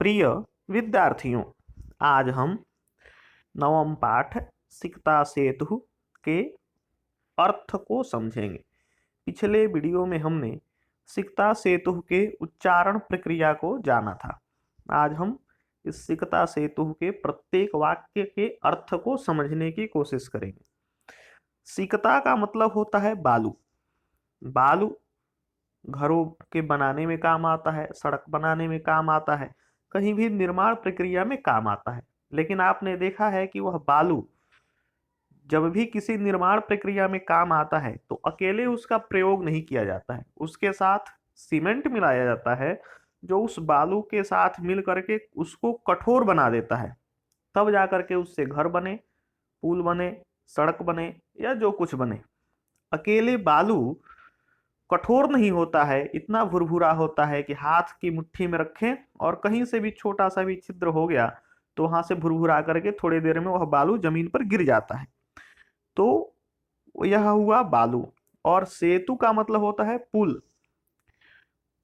प्रिय विद्यार्थियों, आज हम नवम पाठ सिकता सेतु के अर्थ को समझेंगे। पिछले वीडियो में हमने सिकता सेतु के उच्चारण प्रक्रिया को जाना था। आज हम इस सिकता सेतु के प्रत्येक वाक्य के अर्थ को समझने की कोशिश करेंगे। सिकता का मतलब होता है बालू। बालू घरों के बनाने में काम आता है, सड़क बनाने में काम आता है, कहीं भी निर्माण प्रक्रिया में काम आता है। लेकिन आपने देखा है कि वह बालू जब भी किसी निर्माण प्रक्रिया में काम आता है तो अकेले उसका प्रयोग नहीं किया जाता है, उसके साथ सीमेंट मिलाया जाता है जो उस बालू के साथ मिल करके उसको कठोर बना देता है। तब जाकर के उससे घर बने, पुल बने, सड़क बने या जो कुछ बने। अकेले बालू कठोर नहीं होता है, इतना भुरभुरा होता है कि हाथ की मुट्ठी में रखें और कहीं से भी छोटा सा भी छिद्र हो गया तो वहां से भुरभुरा करके थोड़ी देर में वह बालू जमीन पर गिर जाता है। तो यह हुआ बालू। और सेतु का मतलब होता है पुल।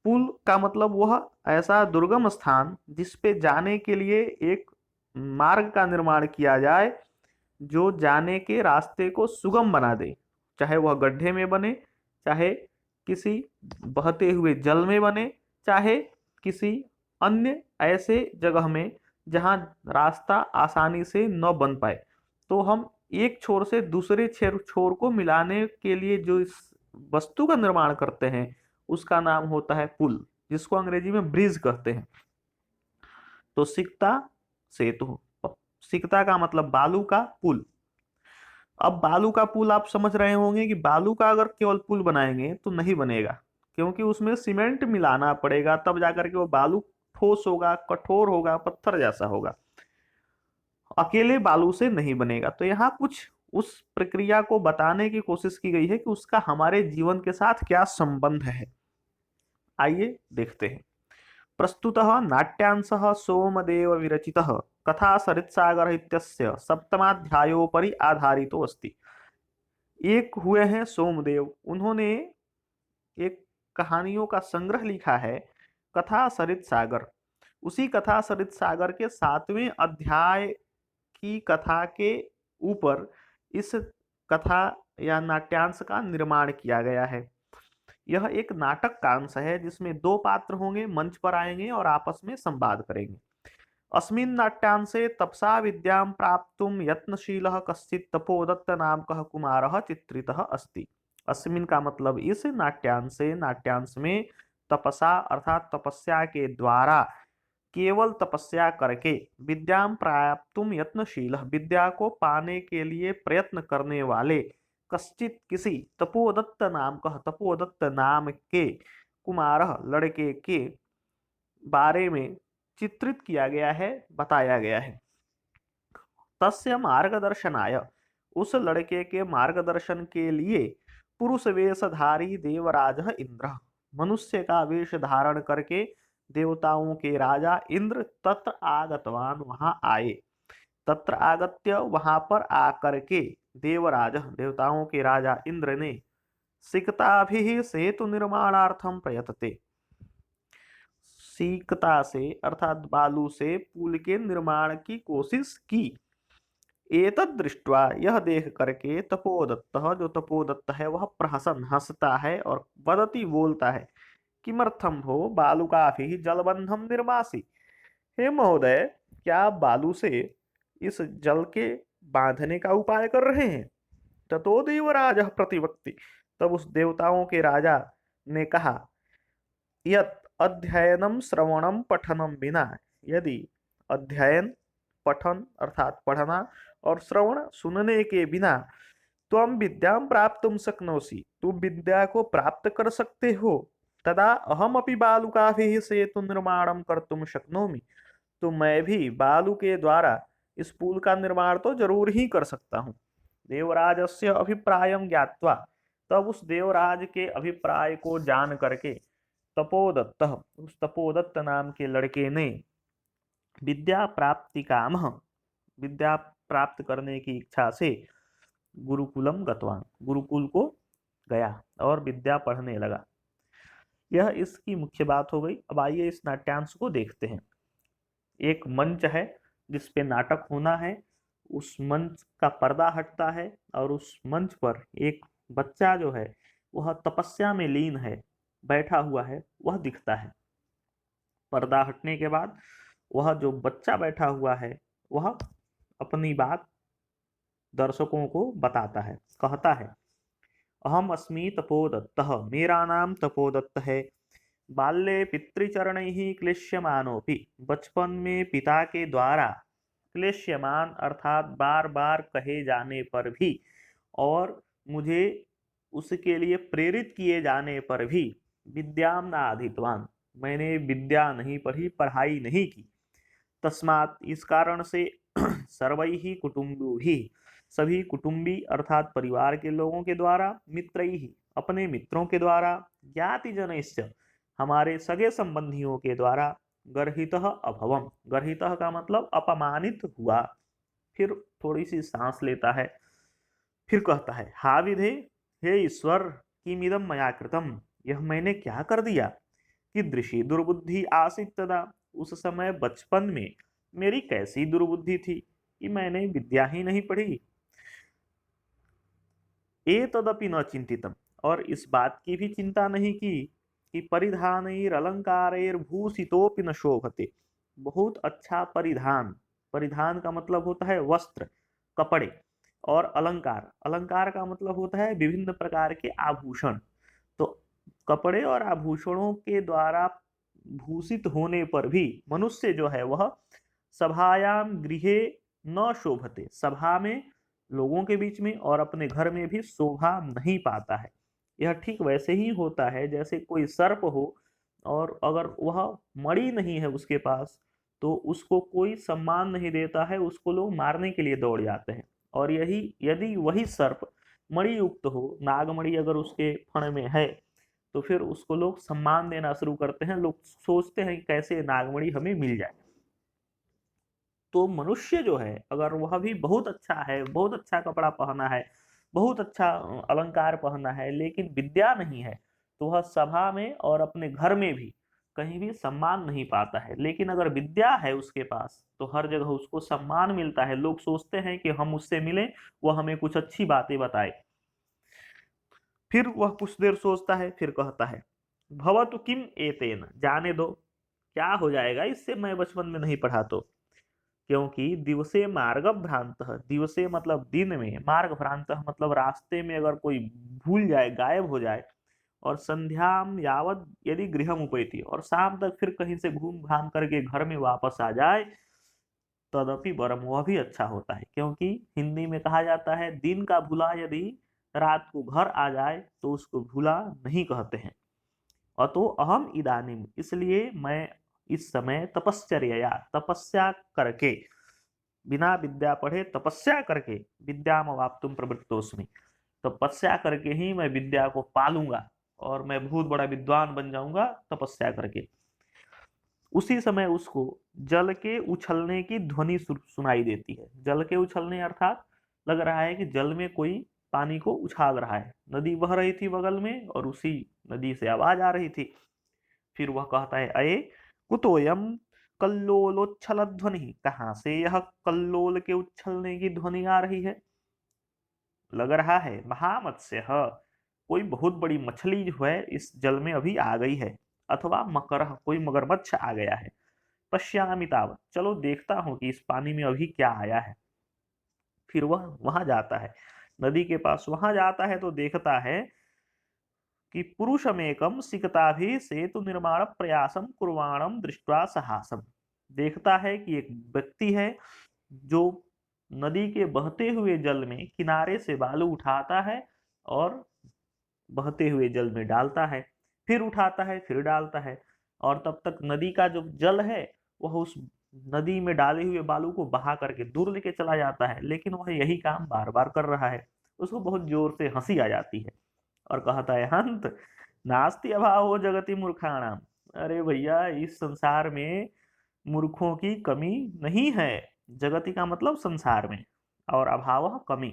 पुल का मतलब वह ऐसा दुर्गम स्थान जिस पे जाने के लिए एक मार्ग का निर्माण किया जाए जो जाने के रास्ते को सुगम बना दे, चाहे वह गड्ढे में बने, चाहे किसी बहते हुए जल में बने, चाहे किसी अन्य ऐसे जगह में जहां रास्ता आसानी से न बन पाए। तो हम एक छोर से दूसरे छोर को मिलाने के लिए जो इस वस्तु का निर्माण करते हैं उसका नाम होता है पुल, जिसको अंग्रेजी में ब्रिज कहते हैं। तो सिकता सेतु, सिकता का मतलब बालू का पुल। अब बालू का पुल आप समझ रहे होंगे कि बालू का अगर केवल पुल बनाएंगे तो नहीं बनेगा, क्योंकि उसमें सीमेंट मिलाना पड़ेगा, तब जाकर के वो बालू ठोस होगा, कठोर होगा, पत्थर जैसा होगा। अकेले बालू से नहीं बनेगा। तो यहाँ कुछ उस प्रक्रिया को बताने की कोशिश की गई है कि उसका हमारे जीवन के साथ क्या संबंध है। आइए देखते हैं। प्रस्तुतः नाट्यांशः सोमदेव विरचितः कथा सरित्सागर इत्यस्य सप्तमाध्यायोपरि आधारितो अस्ति। एक हुए हैं सोमदेव, उन्होंने एक कहानियों का संग्रह लिखा है, कथा सरित सागर। उसी कथा सरित सागर के 7वें अध्याय की कथा के ऊपर इस कथा या नाट्यांश का निर्माण किया गया है। यह एक नाटक का अंश है जिसमें दो पात्र होंगे, मंच पर आएंगे और आपस में संवाद करेंगे। अस्मिन् नाट्यांशे तपसा विद्यां प्राप्तुं यत्नशीलः कश्चित् तपोदत्त नामकः कुमारः चित्रितः अस्ति। अस्मिन् का मतलब इस नाट्यांशे, नाट्यांश में तपसा अर्थात तपस्या के द्वारा, केवल तपस्या करके, विद्यां प्राप्तुं यत्नशीलः विद्या को पाने के लिए प्रयत्न करने वाले, कश्चित किसी, तपोदत्त नामकः तपोदत्त नाम के, कुमारः लड़के के बारे में चित्रित किया गया है, बताया गया है। तस्य मार्गदर्शनाय, उस लड़के के मार्गदर्शन के लिए, पुरुष वेशधारी देवराज इंद्र, मनुष्य का वेश धारण करके देवताओं के राजा इंद्र तत्र आगतवान, वहां आए। तत्र आगत्य, वहां पर आकर के, देवराज देवताओं के राजा इंद्र ने, सिकताभिः सेतु निर्माणार्थम प्रयतते, सीकता से अर्थात बालू से पुल के निर्माण की कोशिश की। एतद दृष्ट्वा, यह देख करके, तपोदत्त, जो तपोदत्त है वह प्रहसन, हंसता है और वदति, बोलता है, किमर्थम भो बालुकाभिः जलबंधम निर्मासी। हे महोदय, क्या आप बालू से इस जल के बांधने का उपाय कर रहे हैं। ततो देवराज प्रतिवक्ति, तब उस देवताओं के राजा ने कहा, यत् अध्ययनम श्रवणम पठनम विना, यदि अध्ययन, पठन अर्थात पढ़ना, और श्रवण सुनने के बिना त्वं विद्यां प्राप्तुं शक्नोषि, तुम विद्या को प्राप्त कर सकते हो, तदा अहमपि बालुकाभिः सेतु निर्माणं कर्तुं शक्नोमि, तो मैं भी बालू के द्वारा इस पुल का निर्माण तो जरूर ही कर सकता हूँ। देवराजस्य अभिप्रायं ज्ञात्वा, तब उस देवराज के अभिप्राय को जान करके, तपोदत्त, उस तपोदत्त नाम के लड़के ने, विद्या प्राप्ति काम, विद्या प्राप्त करने की इच्छा से, गुरुकुलम गतवान, गुरुकुल को गया और विद्या पढ़ने लगा। यह इसकी मुख्य बात हो गई। अब आइए इस नाट्यांश को देखते हैं। एक मंच है जिस पे नाटक होना है, उस मंच का पर्दा हटता है और उस मंच पर एक बच्चा जो है वह तपस्या में लीन है, बैठा हुआ है, वह दिखता है। पर्दा हटने के बाद वह जो बच्चा बैठा हुआ है वह अपनी बात दर्शकों को बताता है, कहता है, अहम अस्मि तपोदत्तः, मेरा नाम तपोदत्त है। बाल्ये पितृचरणैः क्लिश्यमानोऽपि, बचपन में पिता के द्वारा क्लिश्यमान अर्थात बार बार कहे जाने पर भी और मुझे उसके लिए प्रेरित किए जाने पर भी विद्याम न अधीतवान, मैंने विद्या नहीं पढ़ी, पढ़ाई नहीं की। तस्मात् इस कारण से सर्वैः कुटुम्बैः, सभी कुटुंबी अर्थात परिवार के लोगों के द्वारा, मित्रैः अपने मित्रों के द्वारा, ज्ञातिजनैश्च हमारे सगे संबंधियों के द्वारा, गर्हितः अभवम, गर्हितः का मतलब अपमानित हुआ। फिर थोड़ी सी सांस लेता है, फिर कहता है, हा विधे, हे ईश्वर, किमिदं मया कृतम, यह मैंने क्या कर दिया। कीदृशी दुर्बुद्धि आसीत् तदा, उस समय बचपन में मेरी कैसी दुर्बुद्धि थी कि मैंने विद्या ही नहीं पढ़ी। एतदपि न चिंतितम, और इस बात की भी चिंता नहीं की कि परिधानैर अलंकारैर भूषितोपि न शोभते, बहुत अच्छा परिधान, परिधान का मतलब होता है वस्त्र, कपड़े, और अलंकार, अलंकार का मतलब होता है विभिन्न प्रकार के आभूषण। तो कपड़े और आभूषणों के द्वारा भूषित होने पर भी मनुष्य जो है वह सभायाम गृहे न शोभते, सभा में लोगों के बीच में और अपने घर में भी शोभा नहीं पाता है। यह ठीक वैसे ही होता है जैसे कोई सर्प हो और अगर वह मणि नहीं है उसके पास तो उसको कोई सम्मान नहीं देता है, उसको लोग मारने के लिए दौड़ जाते हैं। और यही यदि वही सर्प मणि युक्त हो, नागमणि अगर उसके फण में है तो फिर उसको लोग सम्मान देना शुरू करते हैं, लोग सोचते हैं कि कैसे नागमणि हमें मिल जाए। तो मनुष्य जो है अगर वह भी बहुत अच्छा है, बहुत अच्छा कपड़ा पहना है, बहुत अच्छा अलंकार पहना है, लेकिन विद्या नहीं है, तो वह सभा में और अपने घर में भी कहीं भी सम्मान नहीं पाता है। लेकिन अगर विद्या है उसके पास तो हर जगह उसको सम्मान मिलता है, लोग सोचते हैं कि हम उससे मिलें, वह हमें कुछ अच्छी बातें बताए। फिर वह कुछ देर सोचता है, फिर कहता है, भवतु किम एतेन, जाने दो, क्या हो जाएगा इससे, मैं बचपन में नहीं पढ़ा तो। क्योंकि दिवसे मार्ग भ्रांत, दिवसे मतलब दिन में, मार्ग भ्रांत मतलब रास्ते में अगर कोई भूल जाए, गायब हो जाए, और संध्याम यावत यदि गृहम उपैति, और शाम तक फिर कहीं से घूम घाम करके घर में वापस आ जाए, तदपि वरम, वह भी अच्छा होता है। क्योंकि हिंदी में कहा जाता है, दिन का भूला यदि रात को घर आ जाए तो उसको भूला नहीं कहते हैं। अतो अहम इदानीम, इसलिए मैं इस समय तपश्चर्या, तपस्या करके, बिना विद्या पढ़े तपस्या करके, विद्याम अवाप्तुम प्रवृत्तोस्मि, तपस्या करके ही मैं विद्या को पालूंगा और मैं बहुत बड़ा विद्वान बन जाऊंगा तपस्या करके। उसी समय उसको जल के उछलने की ध्वनि सुनाई देती है। जल के उछलने अर्थात लग रहा है कि जल में कोई पानी को उछाल रहा है, नदी बह रही थी बगल में और उसी नदी से आवाज आ रही थी। फिर वह कहता है, अये कुतोयम कल्लोलोच्छल ध्वनि, कहाँ से यह कल्लोल के उछलने की ध्वनि आ रही है। लग रहा है महामत्स्य, कोई बहुत बड़ी मछली जो है इस जल में अभी आ गई है, अथवा मकर, कोई मगरमच्छ आ गया है। पश्यामि तावत्, चलो देखता हूं कि इस पानी में अभी क्या आया है। फिर वह वहां जाता है, नदी के पास वहां जाता है तो देखता है कि पुरुषमेकम सिकताभि सेतु निर्माण प्रयासम कुर्वाणम दृष्ट्वा साहसम, देखता है कि एक व्यक्ति है जो नदी के बहते हुए जल में किनारे से बालू उठाता है और बहते हुए जल में डालता है, फिर उठाता है, फिर डालता है, और तब तक नदी का जो जल है वह उस नदी में डाले हुए बालू को बहा करके दूर लेके चला जाता है। लेकिन वह यही काम बार बार कर रहा है। उसको बहुत जोर से हंसी आ जाती है और कहता है, हंत नास्ति अभावो जगति मूर्खाणाम, अरे भैया इस संसार में मूर्खों की कमी नहीं है। जगति का मतलब संसार में, और अभाव कमी।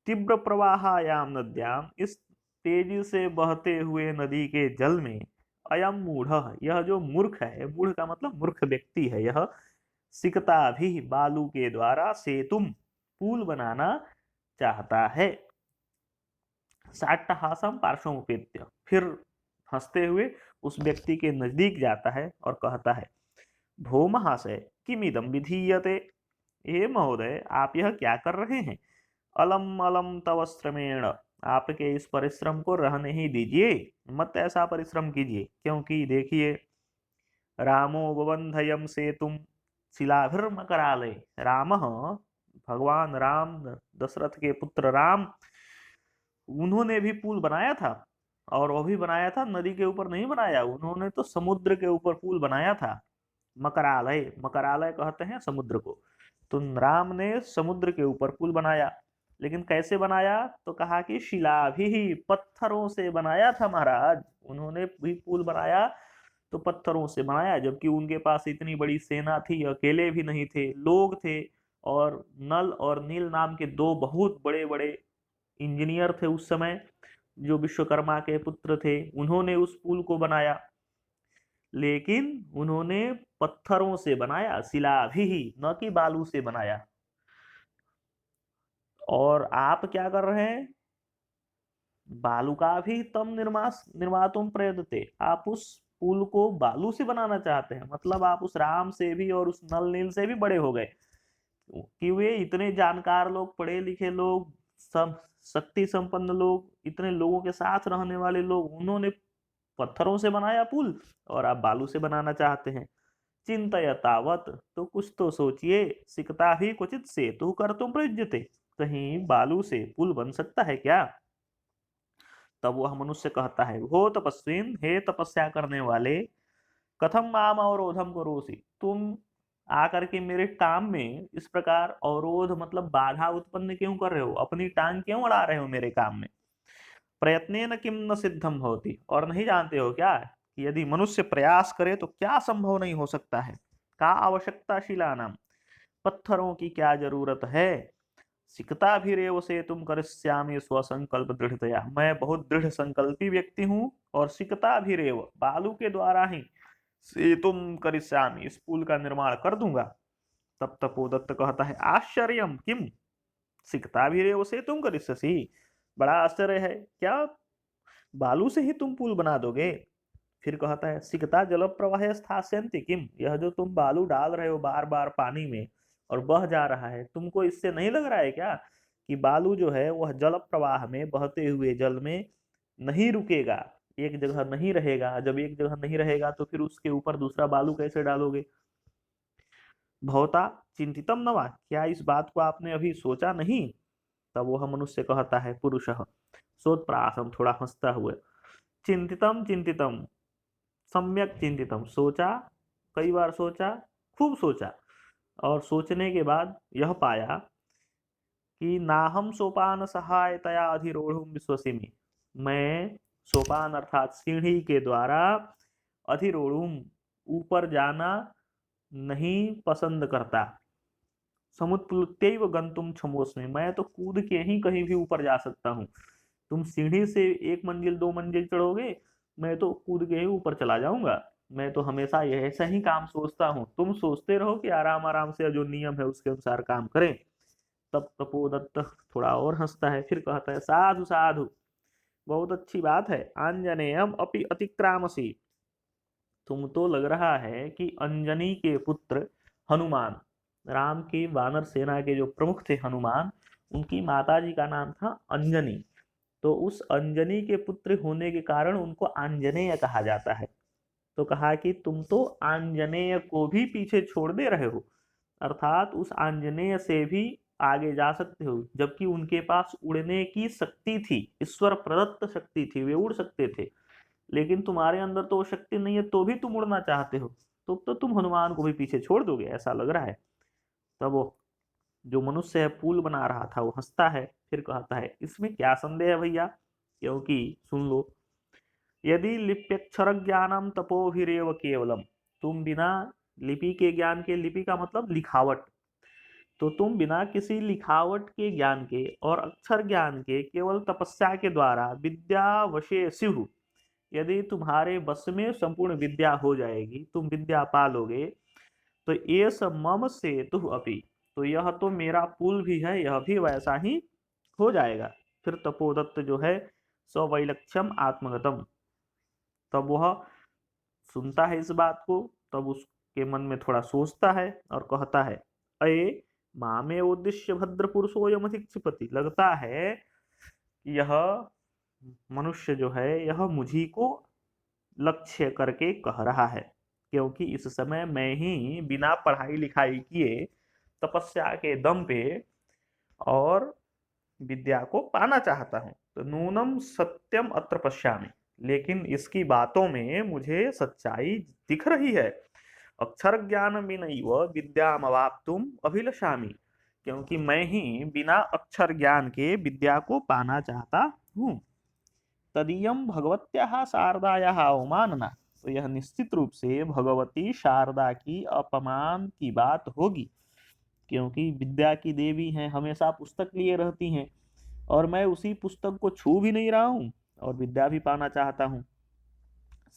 तीव्र प्रवाहायाम नद्याम, इस तेजी से बहते हुए नदी के जल में, अयम मूढ़, यह जो मूर्ख है, मूढ़ का मतलब मूर्ख व्यक्ति है, यह सिकता भी बालू के द्वारा सेतुम पुल बनाना चाहता है। साट्टहासम पार्श्वमुपेत्य, फिर हंसते हुए उस व्यक्ति के नजदीक जाता है और कहता है, भो महाशय किमिदम विधीयते, हे महोदय आप यह क्या कर रहे हैं। अलम अलम तव श्रमेण, आपके इस परिश्रम को रहने ही दीजिए, मत ऐसा परिश्रम कीजिए, क्योंकि देखिए रामो बबंधयम सेतुम शिलाभिर्मकरालय, राम भगवान राम, दशरथ के पुत्र राम, उन्होंने भी पुल बनाया था, और वो भी बनाया था नदी के ऊपर नहीं बनाया, उन्होंने तो समुद्र के ऊपर पुल बनाया था। मकरालय, मकरालय कहते हैं समुद्र को, तो राम ने समुद्र के ऊपर पुल बनाया। लेकिन कैसे बनाया, तो कहा कि शिला भी, पत्थरों से बनाया था महाराज, उन्होंने भी पुल बनाया तो पत्थरों से बनाया, जबकि उनके पास इतनी बड़ी सेना थी, अकेले भी नहीं थे, लोग थे, और नल और नील नाम के दो बहुत बड़े बड़े इंजीनियर थे उस समय, जो विश्वकर्मा के पुत्र थे, उन्होंने उस पुल को बनाया। लेकिन उन्होंने पत्थरों से बनाया, शिला भी, न कि बालू से बनाया। और आप क्या कर रहे हैं, बालू का भी तम निर्मातुम प्रयतते, आप उस पुल को बालू से बनाना चाहते हैं, मतलब आप उस राम से भी और उस नल नील से भी बड़े हो गए, कि वे इतने जानकार लोग, पढ़े लिखे लोग, सब शक्ति संपन्न लोग, इतने लोगों के साथ रहने वाले लोग, उन्होंने पत्थरों से बनाया पुल, और आप बालू से बनाना चाहते हैं। चिंतयतावत, तो कुछ तो सोचिए, सिकता भी क्वचित सेतु कर तुम प्रयुज्यते, कहीं बालू से पुल बन सकता है क्या। तब वह मनुष्य कहता है, हो तपस्वीन, हे तपस्या करने वाले, कथम माम अवरोधम करोसि, तुम आकर के मेरे काम में इस प्रकार अवरोध मतलब बाधा उत्पन्न क्यों कर रहे हो, अपनी टांग क्यों अड़ा रहे हो मेरे काम में। प्रयत्नेन किम न सिद्धम होती, और नहीं जानते हो क्या कि यदि मनुष्य प्रयास करे तो क्या संभव नहीं हो सकता है। का आवश्यकता शिलानाम, पत्थरों की क्या जरूरत है। सिकता भी रेव से तुम करिष्यामि स्वसंकल्प दृढ़तया, मैं बहुत दृढ़ संकल्पी व्यक्ति हूँ, और सिकता भी रेव, बालू के द्वारा ही से तुम करिष्यामि, इस पुल का निर्माण कर दूंगा। तब तपोदत्त कहता है, आश्चर्यम किम सिकता भी रेव से तुम करिष्यसि, बड़ा आश्चर्य है, क्या बालू से ही तुम पुल बना दोगे। फिर कहता है, सिकता जल प्रवाह स्थास्यन्ति किम, यह जो तुम बालू डाल रहे हो बार बार पानी में और बह जा रहा है, तुमको इससे नहीं लग रहा है क्या कि बालू जो है वह जल प्रवाह में, बहते हुए जल में नहीं रुकेगा, एक जगह नहीं रहेगा, जब एक जगह नहीं रहेगा तो फिर उसके ऊपर दूसरा बालू कैसे डालोगे। भवता चिंतितम न वा, क्या इस बात को आपने अभी सोचा नहीं। तब वह मनुष्य कहता है, पुरुषः, सोत्प्रासम, थोड़ा हंसता हुआ, चिंतितम चिंतितम, सम्यक चिंतितम, सोचा, कई बार सोचा, खूब सोचा, और सोचने के बाद यह पाया कि नाहम सोपान सहायतया अधिरोढ़ विश्वसिमि, मैं सोपान अर्थात सीढ़ी के द्वारा अधिरोढ़ ऊपर जाना नहीं पसंद करता। समुत्प्लुत्यैव गंतुम क्षमोस्मि, मैं तो कूद के ही कहीं भी ऊपर जा सकता हूँ। तुम सीढ़ी से एक मंजिल दो मंजिल चढ़ोगे, मैं तो कूद के ही ऊपर चला जाऊंगा। मैं तो हमेशा यह ऐसा ही काम सोचता हूँ, तुम सोचते रहो कि आराम आराम से जो नियम है उसके अनुसार काम करें। तब तपोदत्त थोड़ा और हंसता है, फिर कहता है, साधु साधु, बहुत अच्छी बात है, आंजनेयम अपि अतिक्रामसी, तुम तो लग रहा है कि अंजनी के पुत्र हनुमान, राम की वानर सेना के जो प्रमुख थे हनुमान, उनकी माता जी का नाम था अंजनी, तो उस अंजनी के पुत्र होने के कारण उनको आंजनेय कहा जाता है। तो कहा कि तुम तो आंजनेय को भी पीछे छोड़ दे रहे हो, अर्थात उस आंजनेय से भी आगे जा सकते हो, जबकि उनके पास उड़ने की शक्ति थी, ईश्वर प्रदत्त शक्ति थी, वे उड़ सकते थे, लेकिन तुम्हारे अंदर तो वो शक्ति नहीं है, तो भी तुम उड़ना चाहते हो, तो तुम हनुमान को भी पीछे छोड़ दोगे, ऐसा लग रहा है। तब वो जो मनुष्य है पुल बना रहा था वो हंसता है, फिर कहता है, इसमें क्या संदेह है भैया, क्योंकि सुन लो, यदि लिप्यक्षर ज्ञानम तपोभिरेव केवलम, तुम बिना लिपि के ज्ञान के, लिपि का मतलब लिखावट, तो तुम बिना किसी लिखावट के ज्ञान के और अक्षर ज्ञान के केवल तपस्या के द्वारा विद्या वशे स्युः, यदि तुम्हारे बस में संपूर्ण विद्या हो जाएगी, तुम विद्या पालोगे, तो एस मम सेतु अपि, तो यह तो मेरा पुल भी है, यह भी वैसा ही हो जाएगा। फिर तपोदत्त जो है सवैलक्ष्यम आत्मगतम, तब वह सुनता है इस बात को, तब उसके मन में थोड़ा सोचता है और कहता है, अये मामे उद्देश्य भद्र पुरुषोयम अधिक्षिपति, लगता है कि यह मनुष्य जो है यह मुझी को लक्ष्य करके कह रहा है, क्योंकि इस समय मैं ही बिना पढ़ाई लिखाई किए तपस्या के दम पे और विद्या को पाना चाहता हूं। तो नूनम सत्यम अत्र पश्यामि, लेकिन इसकी बातों में मुझे सच्चाई दिख रही है। अक्षर ज्ञान विनैव विद्यामवाप्तुम अभिलषामि, क्योंकि मैं ही बिना अक्षर ज्ञान के विद्या को पाना चाहता हूँ। तदीयम भगवत्याः शारदायाः अवमानना, तो यह निश्चित रूप से भगवती शारदा की अपमान की बात होगी, क्योंकि विद्या की देवी हैं, हमेशा पुस्तक लिए रहती हैं, और मैं उसी पुस्तक को छू भी नहीं रहा हूँ और विद्या भी पाना चाहता हूँ।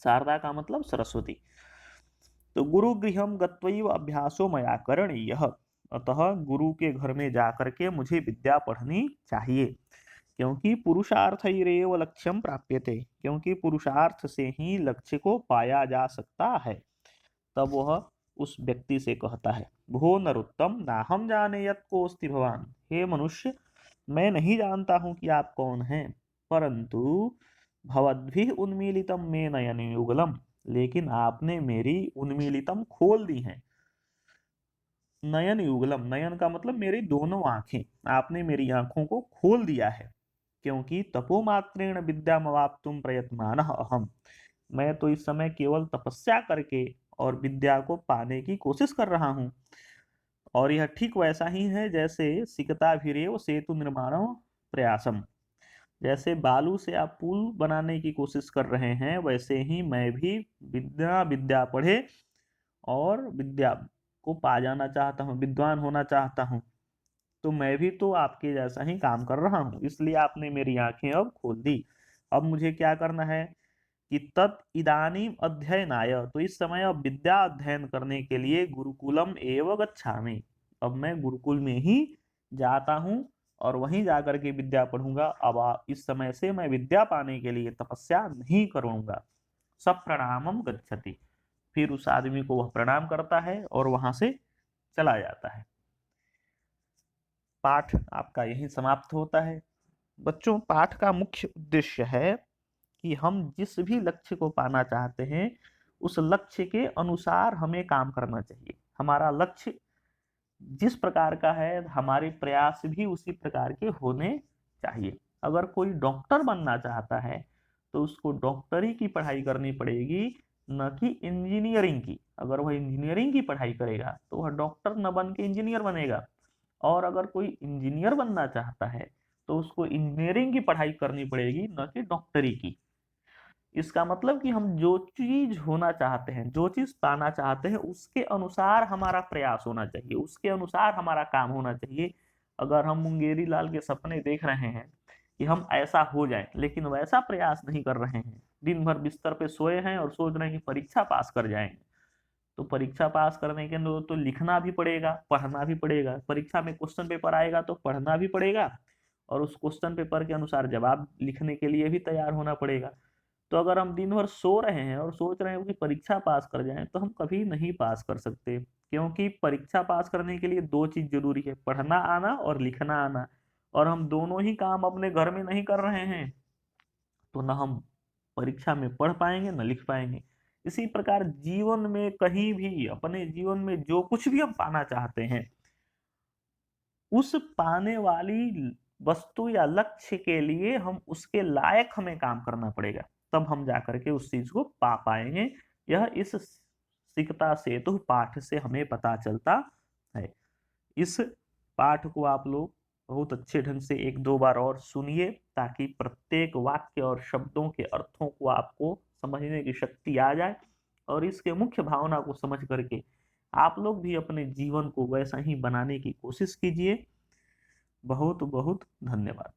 शारदा का मतलब सरस्वती। तो गुरु गृहम गत्वैव अभ्यासो मया करणीयः, अतः गुरु के घर में जाकर के मुझे विद्या पढ़नी चाहिए, क्योंकि पुरुषार्थैरेव लक्ष्यम प्राप्यते, क्योंकि पुरुषार्थ से ही लक्ष्य को पाया जा सकता है। तब वह उस व्यक्ति से कहता है, भो नरोत्तम नाहम जाने यत् कोऽस्ति भवान, हे मनुष्य मैं नहीं जानता हूं कि आप कौन हैं, परंतु भवद्भिः उन्मीलितम मे नयन युगलम, लेकिन आपने मेरी उन्मीलितम खोल दी हैं। नयन युगलम, नयन का मतलब मेरी दोनों आंखें, आपने मेरी आंखों को खोल दिया है, क्योंकि तपोमात्रेण विद्यामवाप्तुम प्रयत्मानः अहम, मैं तो इस समय केवल तपस्या करके और विद्या को पाने की कोशिश कर रहा हूँ। और यह ठीक वैसा ही है जैसे सिकताभिरेव सेतु निर्माण प्रयासम, जैसे बालू से आप पुल बनाने की कोशिश कर रहे हैं, वैसे ही मैं भी विद्या विद्या पढ़े और विद्या को पा जाना चाहता हूँ, विद्वान होना चाहता हूँ। तो मैं भी तो आपके जैसा ही काम कर रहा हूँ, इसलिए आपने मेरी आंखें अब खोल दी। अब मुझे क्या करना है कि तत् इदानीम अध्ययनाय, तो इस समय अब विद्या अध्ययन करने के लिए गुरुकुलम एव गच्छामि, अब मैं गुरुकुल में ही जाता हूँ और वहीं जाकर के विद्या पढ़ूंगा। अब इस समय से मैं विद्या पाने के लिए तपस्या नहीं करूंगा। सब प्रणामम गच्छति, फिर उस आदमी को वह प्रणाम करता है और वहां से चला जाता है। पाठ आपका यहीं समाप्त होता है। बच्चों, पाठ का मुख्य उद्देश्य है कि हम जिस भी लक्ष्य को पाना चाहते हैं उस लक्ष्य के अनुसार हमें काम करना चाहिए। हमारा लक्ष्य जिस प्रकार का है हमारे प्रयास भी उसी प्रकार के होने चाहिए। अगर कोई डॉक्टर बनना चाहता है तो उसको डॉक्टरी की पढ़ाई करनी पड़ेगी, न कि इंजीनियरिंग की। अगर वह इंजीनियरिंग की पढ़ाई करेगा तो वह डॉक्टर न बन के इंजीनियर बनेगा, और अगर कोई इंजीनियर बनना चाहता है तो उसको इंजीनियरिंग की पढ़ाई करनी पड़ेगी, न कि डॉक्टरी की। इसका मतलब कि हम जो चीज होना चाहते हैं, जो चीज पाना चाहते हैं, उसके अनुसार हमारा प्रयास होना चाहिए, उसके अनुसार हमारा काम होना चाहिए। अगर हम मुंगेरी लाल के सपने देख रहे हैं कि हम ऐसा हो जाएं, लेकिन वैसा प्रयास नहीं कर रहे हैं, दिन भर बिस्तर पे सोए हैं और सोच रहे हैं कि परीक्षा पास कर जाएंगे, तो परीक्षा पास करने के लिए तो लिखना भी पड़ेगा, पढ़ना भी पड़ेगा। परीक्षा में क्वेश्चन पेपर आएगा तो पढ़ना भी पड़ेगा, और उस क्वेश्चन पेपर के अनुसार जवाब लिखने के लिए भी तैयार होना पड़ेगा। तो अगर हम दिन भर सो रहे हैं और सोच रहे हैं कि परीक्षा पास कर जाएं, तो हम कभी नहीं पास कर सकते, क्योंकि परीक्षा पास करने के लिए दो चीज जरूरी है, पढ़ना आना और लिखना आना। और हम दोनों ही काम अपने घर में नहीं कर रहे हैं, तो न हम परीक्षा में पढ़ पाएंगे न लिख पाएंगे। इसी प्रकार जीवन में कहीं भी, अपने जीवन में जो कुछ भी हम पाना चाहते हैं, उस पाने वाली वस्तु या लक्ष्य के लिए हम उसके लायक हमें काम करना पड़ेगा, तब हम जाकर के उस चीज को पा पाएंगे। यह इस सिकता सेतु पाठ से हमें पता चलता है। इस पाठ को आप लोग बहुत अच्छे ढंग से एक दो बार और सुनिए, ताकि प्रत्येक वाक्य और शब्दों के अर्थों को आपको समझने की शक्ति आ जाए, और इसके मुख्य भावना को समझ करके आप लोग भी अपने जीवन को वैसा ही बनाने की कोशिश कीजिए। बहुत बहुत धन्यवाद।